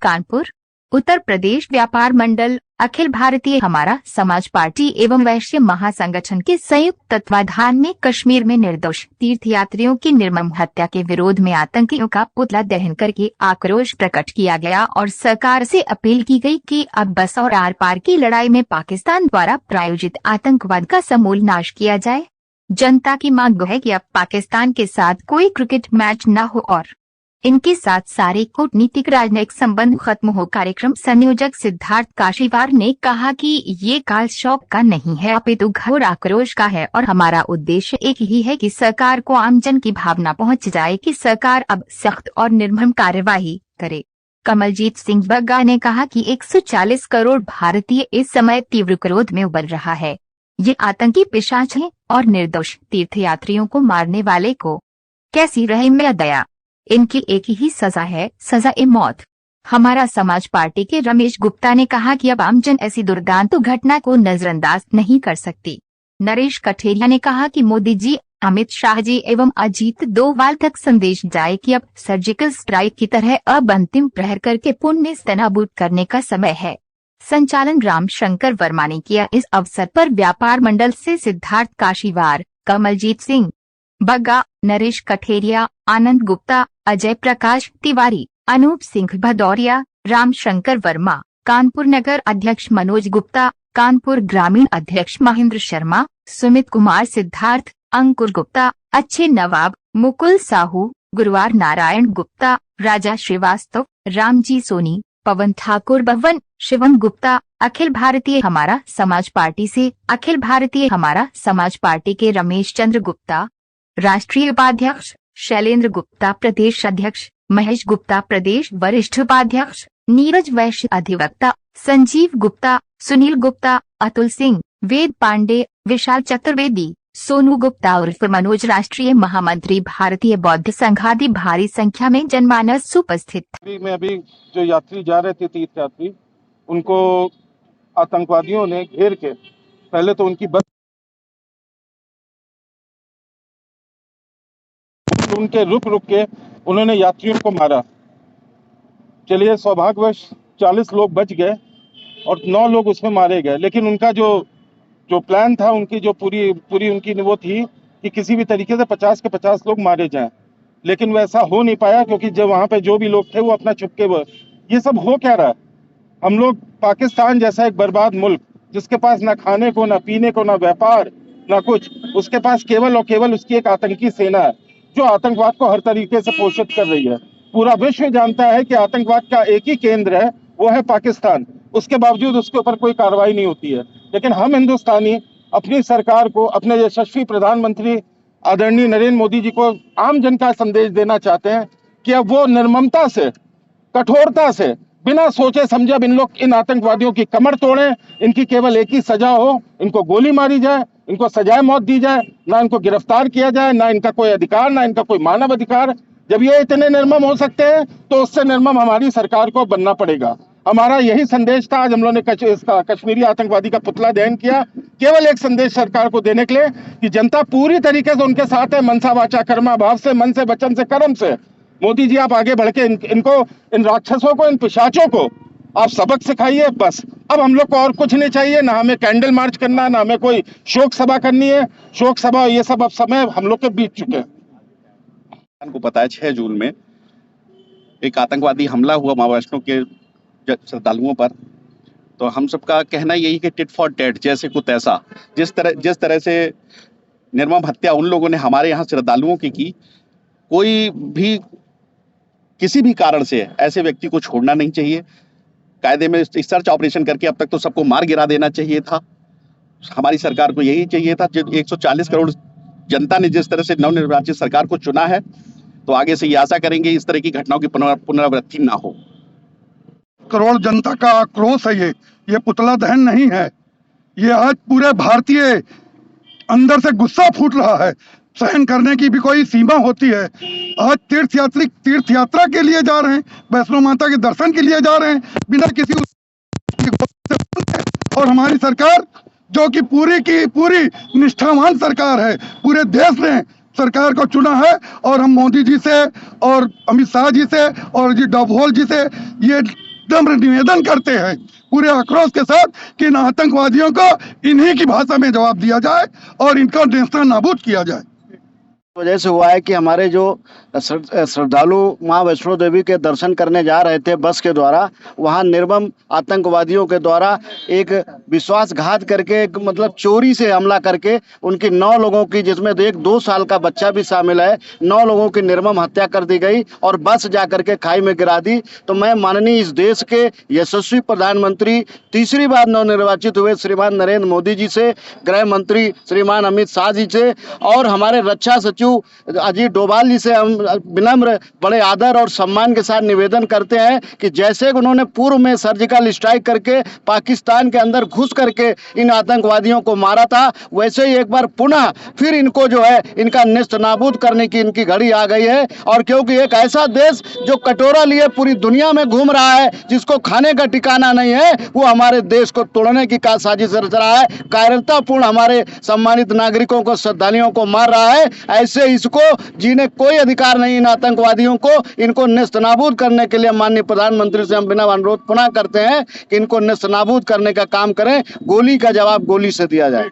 कानपुर उत्तर प्रदेश व्यापार मंडल अखिल भारतीय हमारा समाज पार्टी एवं वैश्य महासंगठन के संयुक्त तत्वाधान में कश्मीर में निर्दोष तीर्थयात्रियों की निर्मम हत्या के विरोध में आतंकियों का पुतला दहन करके आक्रोश प्रकट किया गया और सरकार से अपील की गई कि अब बस और आर पार की लड़ाई में पाकिस्तान द्वारा प्रायोजित आतंकवाद का समूल नाश किया जाए। जनता की मांग है कि अब पाकिस्तान के साथ कोई क्रिकेट मैच न हो और इनके साथ सारे कूटनीतिक राजनयिक संबंध खत्म हो। कार्यक्रम संयोजक सिद्धार्थ काशीवार ने कहा कि ये काल शौक का नहीं है अपितु घोर आक्रोश का है और हमारा उद्देश्य एक ही है कि सरकार को आमजन की भावना पहुंच जाए कि सरकार अब सख्त और निर्मम कार्यवाही करे। कमलजीत सिंह बग्गा ने कहा कि 140 करोड़ भारतीय इस समय तीव्र क्रोध में उबल रहा है। ये आतंकी पिशाच हैं और निर्दोष तीर्थयात्रियों को मारने वाले को कैसी रहम या दया, इनकी एक ही सजा है, सजा-ए मौत। हमारा समाज पार्टी के रमेश गुप्ता ने कहा कि अब आमजन ऐसी दुर्दांत घटना को नजरअंदाज नहीं कर सकती। नरेश कठेरिया ने कहा कि मोदी जी, अमित शाह जी एवं अजीत डोभाल तक संदेश जाए कि अब सर्जिकल स्ट्राइक की तरह अब अंतिम प्रहर करके पुण्य स्तनाबूत करने का समय है। संचालन राम शंकर वर्मा ने किया। इस अवसर पर व्यापार मंडल से सिद्धार्थ काशीवार, कमलजीत सिंह बग्गा, नरेश कठेरिया, आनंद गुप्ता, अजय प्रकाश तिवारी, अनूप सिंह भदौरिया, राम शंकर वर्मा, कानपुर नगर अध्यक्ष मनोज गुप्ता, कानपुर ग्रामीण अध्यक्ष महेंद्र शर्मा, सुमित कुमार सिद्धार्थ, अंकुर गुप्ता, अच्छे नवाब, मुकुल साहू, गुरुवार नारायण गुप्ता, राजा श्रीवास्तव, रामजी सोनी, पवन ठाकुर भवन, शिवम गुप्ता, अखिल भारतीय हमारा समाज पार्टी से अखिल भारतीय हमारा समाज पार्टी के रमेश चंद्र गुप्ता, राष्ट्रीय उपाध्यक्ष शैलेंद्र गुप्ता, प्रदेश अध्यक्ष महेश गुप्ता, प्रदेश वरिष्ठ उपाध्यक्ष नीरज वैश्य, अधिवक्ता संजीव गुप्ता, सुनील गुप्ता, अतुल सिंह, वेद पांडे, विशाल चतुर्वेदी, सोनू गुप्ता उर्फ मनोज, राष्ट्रीय महामंत्री भारतीय बौद्ध संघ आदि भारी संख्या में जनमानस उपस्थित। अभी जो यात्री जा रहे थे तीर्थयात्री, उनको आतंकवादियों ने घेर के पहले तो उनकी बस उनके रुक के उन्होंने यात्रियों को मारा। चलिए सौभाग्यवश 40 लोग बच गए और 9 लोग उसमें मारे गए, लेकिन उनका जो प्लान था, उनकी जो पूरी उनकी वो थी कि किसी भी तरीके से 50 के 50 लोग मारे जाएं, लेकिन वैसा हो नहीं पाया क्योंकि जब वहाँ पे जो भी लोग थे वो अपना छुपके ये सब हो क्या रहा है। हम लोग पाकिस्तान जैसा एक बर्बाद मुल्क जिसके पास ना खाने को, ना पीने को, ना व्यापार, ना कुछ, उसके पास केवल और केवल उसकी एक आतंकी सेना है जो आतंकवाद को हर तरीके से पोषित कर रही है। पूरा विश्व जानता है कि आतंकवाद का एक ही केंद्र है, वो है पाकिस्तान। उसके बावजूद उसके ऊपर कोई कार्रवाई नहीं होती है। लेकिन हम हिंदुस्तानी अपनी सरकार को, अपने यशस्वी प्रधानमंत्री आदरणीय नरेंद्र मोदी जी को आम जन का संदेश देना चाहते हैं कि अब वो निर्ममता से, कठोरता से, बिना सोचे समझे अब इन लोग इन आतंकवादियों की कमर तोड़ें। इनकी केवल एक ही सजा हो, इनको गोली मारी जाए, इनको सजाए मौत दी जाए, ना इनको गिरफ्तार किया जाए, ना इनका कोई अधिकार, ना इनका कोई मानव अधिकार। जब ये इतने निर्मम हो सकते हैं तो उससे निर्मम हमारी सरकार को बनना पड़ेगा। हमारा यही संदेश था। आज हम लोगों ने कश्मीरी आतंकवादी का पुतला दहन किया, केवल एक संदेश सरकार को देने के लिए कि जनता पूरी तरीके से उनके साथ है, मनसा वाचा कर्मा भाव से, मन से, वचन से, कर्म से। मोदी जी आप आगे बढ़ के इनको, इन राक्षसों को, इन पिशाचों को आप सबक सिखाइए। बस अब हम लोग को और कुछ नहीं चाहिए, ना हमें कैंडल मार्च करना, ना हमें कोई शोक सभा करनी है। शोक सभा ये सब अब समय हम लोग के बीत चुके हैं। को पता है 6 जून में एक आतंकवादी हमला हुआ माँ वैष्णो के श्रद्धालुओं पर। तो हम सबका कहना यही कि टिट फॉर टैट, जैसे कुछ ऐसा, जिस तरह से निर्मम हत्या उन लोगों ने हमारे यहाँ श्रद्धालुओं की, कोई भी किसी भी कारण से ऐसे व्यक्ति को छोड़ना नहीं चाहिए। कायदे में सर्च ऑपरेशन करके अब तक तो सबको मार गिरा देना चाहिए था। हमारी सरकार को यही चाहिए था। 140 करोड़ जनता ने जिस तरह से नवनिर्वाचित सरकार को चुना है, तो आगे से ये आशा करेंगे इस तरह की घटनाओं की पुनरावृत्ति ना हो। करोड़ जनता का आक्रोश है ये पुतला दहन नहीं है। ये आज पूरे भारतीय अंदर से गुस्सा फूट रहा है। सहन करने की भी कोई सीमा होती है। आज तीर्थयात्री तीर्थ यात्रा के लिए जा रहे हैं, वैष्णो माता के दर्शन के लिए जा रहे हैं बिना किसी और हमारी सरकार जो कि पूरी की पूरी निष्ठावान सरकार है, पूरे देश ने सरकार को चुना है और हम मोदी जी से और अमित शाह जी से और जी डोभाल जी से ये विनम्र निवेदन करते हैं पूरे आक्रोश के साथ कि इन आतंकवादियों को इन्हीं की भाषा में जवाब दिया जाए और इनको नेस्ता नाबूद किया जाए। वजह से हुआ है कि हमारे जो श्रद्धालु माँ वैष्णो देवी के दर्शन करने जा रहे थे बस के द्वारा, वहाँ निर्मम आतंकवादियों के द्वारा एक विश्वासघात करके एक मतलब चोरी से हमला करके उनकी 9 लोगों की, जिसमें एक 2 साल का बच्चा भी शामिल है, 9 लोगों की निर्मम हत्या कर दी गई और बस जा करके खाई में गिरा दी। तो मैं माननीय इस देश के यशस्वी प्रधानमंत्री, तीसरी बार नवनिर्वाचित हुए श्रीमान नरेंद्र मोदी जी से, गृह मंत्री श्रीमान अमित शाह जी से और हमारे रक्षा सचिव अजीत डोभाल जी से हम विनम्र बड़े आदर और सम्मान के साथ निवेदन करते हैं कि जैसे उन्होंने पूर्व में सर्जिकल स्ट्राइक करके पाकिस्तान के अंदर घुस करके इन आतंकवादियों को मारा था, वैसे ही एक बार पुनः फिर इनको जो है इनका नेस्त नाबूद करने की इनकी घड़ी आ गई है। और क्योंकि एक ऐसा देश जो कटोरा लिए पूरी दुनिया में घूम रहा है, जिसको खाने का ठिकाना नहीं है, वो हमारे देश को तोड़ने की साजिश रच रहा है, कायरतापूर्ण हमारे सम्मानित नागरिकों को, श्रद्धालुओं को मार रहा है। ऐसे इसको जीने कोई अधिकार नहीं इन आतंकवादियों को। इनको नेस्तनाबूद करने के लिए माननीय प्रधानमंत्री से हम बिना अनुरोध पुनः करते हैं कि इनको नेस्तनाबूद करने का काम करें, गोली का जवाब गोली से दिया जाए।